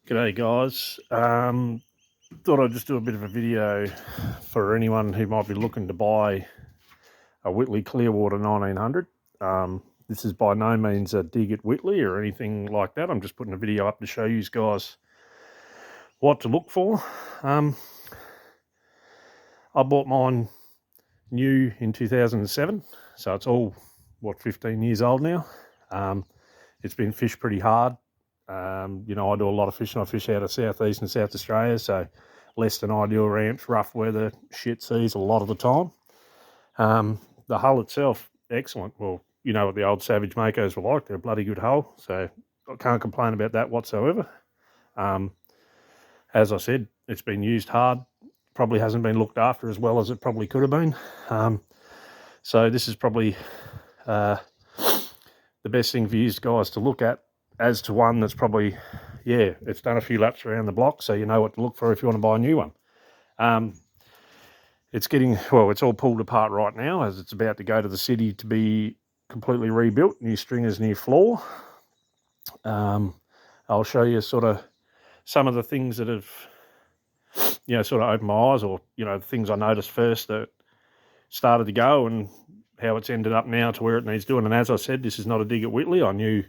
G'day guys, thought I'd just do a bit of a video for anyone who might be looking to buy a Whittley Clearwater 1900. This is by no means a dig at Whittley or anything like that. I'm just putting a video up to show you guys what to look for. I bought mine new in 2007, so it's all, 15 years old now. It's been fished pretty hard. I do a lot of fishing. I fish out of southeast and South Australia, so less than ideal ramps, rough weather, shit seas a lot of the time. The hull itself, excellent. Well, you know what the old Savage Makos were like. They're a bloody good hull, so I can't complain about that whatsoever. As I said, it's been used hard. Probably hasn't been looked after as well as it probably could have been. So this is probably the best thing for you guys to look at, as to one that's probably, it's done a few laps around the block, so you know what to look for if you want to buy a new one. It's all pulled apart right now as it's about to go to the city to be completely rebuilt, new stringers, new floor. I'll show you sort of some of the things that have, sort of opened my eyes, or, the things I noticed first that started to go and how it's ended up now to where it needs doing. And as I said, this is not a dig at Whittley. I knew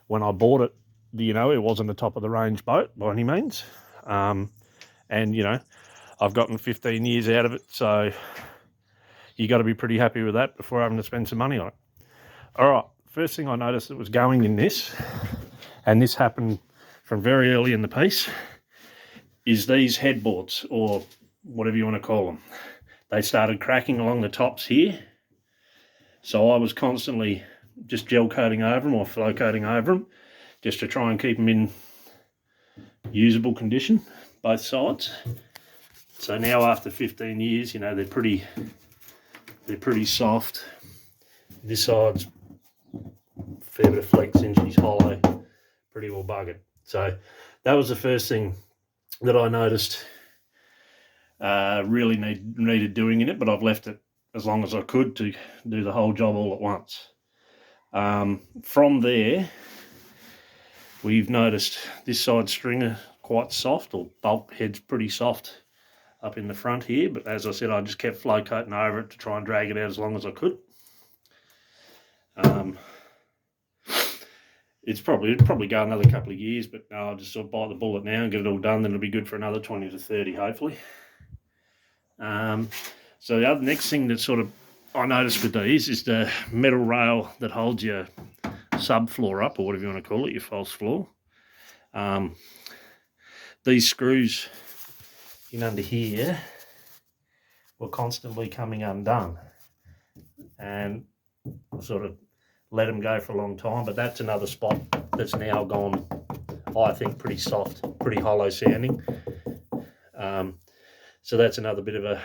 when I bought it, it wasn't a top of the range boat by any means. I've gotten 15 years out of it, so you got to be pretty happy with that before having to spend some money on it. All right, first thing I noticed that was going in this, and this happened from very early in the piece, is these headboards, or whatever you want to call them. They started cracking along the tops here, so I was constantly just gel coating over them or flow coating over them just to try and keep them in usable condition, both sides. So now after 15 years, they're pretty soft. This side's a fair bit of flex in, she's hollow, pretty well buggered. So that was the first thing that I noticed really needed doing in it, but I've left it as long as I could to do the whole job all at once. From there, we've noticed this side stringer quite soft, or bulk head's pretty soft up in the front here, but as I said, I just kept flow coating over it to try and drag it out as long as I could. It'd probably go another couple of years, but no, I'll just sort of bite the bullet now and get it all done, then it'll be good for another 20 to 30 hopefully. So the other next thing that sort of I noticed with these is the metal rail that holds your subfloor up, or whatever you want to call it, your false floor. These screws in under here were constantly coming undone, and I sort of let them go for a long time, but that's another spot that's now gone, I think, pretty soft, pretty hollow sounding. So that's another bit of a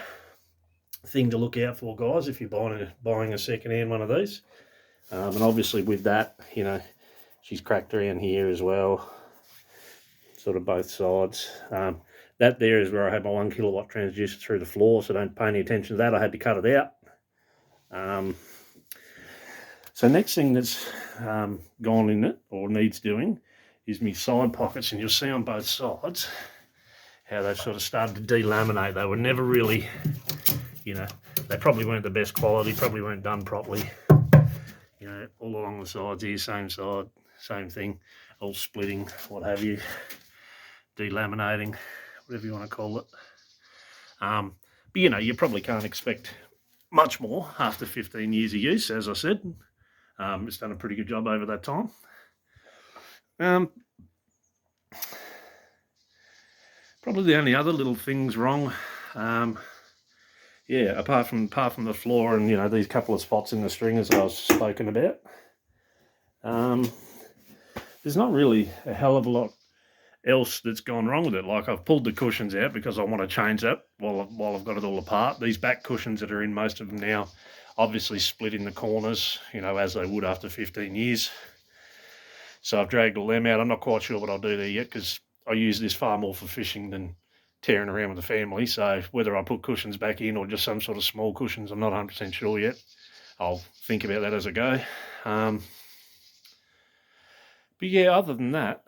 thing to look out for, guys, if you're buying a second-hand one of these. And obviously with that, she's cracked around here as well, sort of both sides. That there is where I had my 1 kilowatt transducer through the floor, so don't pay any attention to that. I had to cut it out. So next thing that's gone in it, or needs doing, is my side pockets, and you'll see on both sides how they've sort of started to delaminate. They were never really, they probably weren't the best quality, probably weren't done properly. All along the sides here, same side, same thing, all splitting, what have you, delaminating, whatever you want to call it. But you probably can't expect much more after 15 years of use, as I said. It's done a pretty good job over that time. Probably the only other little things wrong, apart from the floor and these couple of spots in the stringers that I was spoken about, there's not really a hell of a lot else that's gone wrong with it. Like, I've pulled the cushions out because I want to change that while I've got it all apart. These back cushions that are in most of them now obviously split in the corners, as they would after 15 years. So I've dragged all them out. I'm not quite sure what I'll do there yet, because I use this far more for fishing than tearing around with the family. So whether I put cushions back in or just some sort of small cushions, I'm not 100% sure yet. I'll think about that as I go. But yeah, other than that,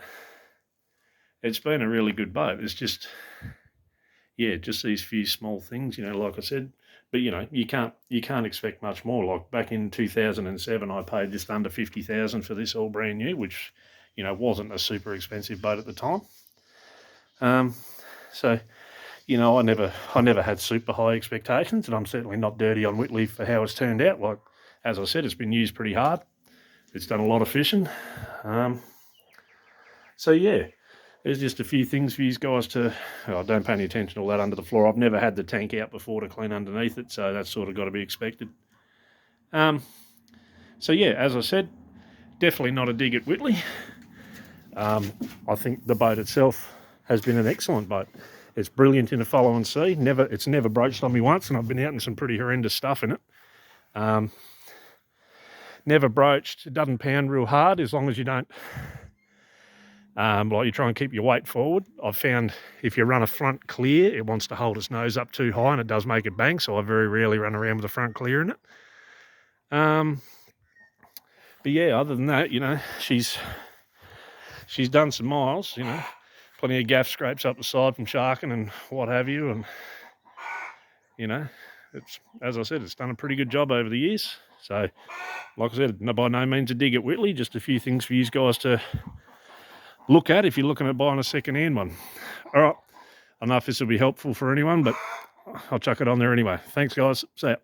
it's been a really good boat. It's just, yeah, just these few small things, like I said. But you can't expect much more. Like back in 2007, I paid just under 50,000 for this all brand new, which wasn't a super expensive boat at the time. So I never had super high expectations, and I'm certainly not dirty on Whitley for how it's turned out. Like as I said, it's been used pretty hard. It's done a lot of fishing. So yeah, there's just a few things for you guys to. Oh, don't pay any attention to all that under the floor. I've never had the tank out before to clean underneath it, so that's sort of got to be expected. So yeah, as I said, definitely not a dig at Whitley. I think the boat itself has been an excellent boat. It's brilliant in a following sea. It's never broached on me once, and I've been out in some pretty horrendous stuff in it. Never broached. It doesn't pound real hard as long as you don't. Like you try and keep your weight forward. I've found if you run a front clear, it wants to hold its nose up too high, and it does make it bang. So I very rarely run around with a front clear in it. But yeah, other than that, she's done some miles. Plenty of gaff scrapes up the side from sharking and what have you, and it's, as I said, it's done a pretty good job over the years. So, like I said, by no means a dig at Whitley, just a few things for you guys to look at if you're looking at buying a second-hand one. All right, I don't know if this will be helpful for anyone, but I'll chuck it on there anyway. Thanks, guys. See ya.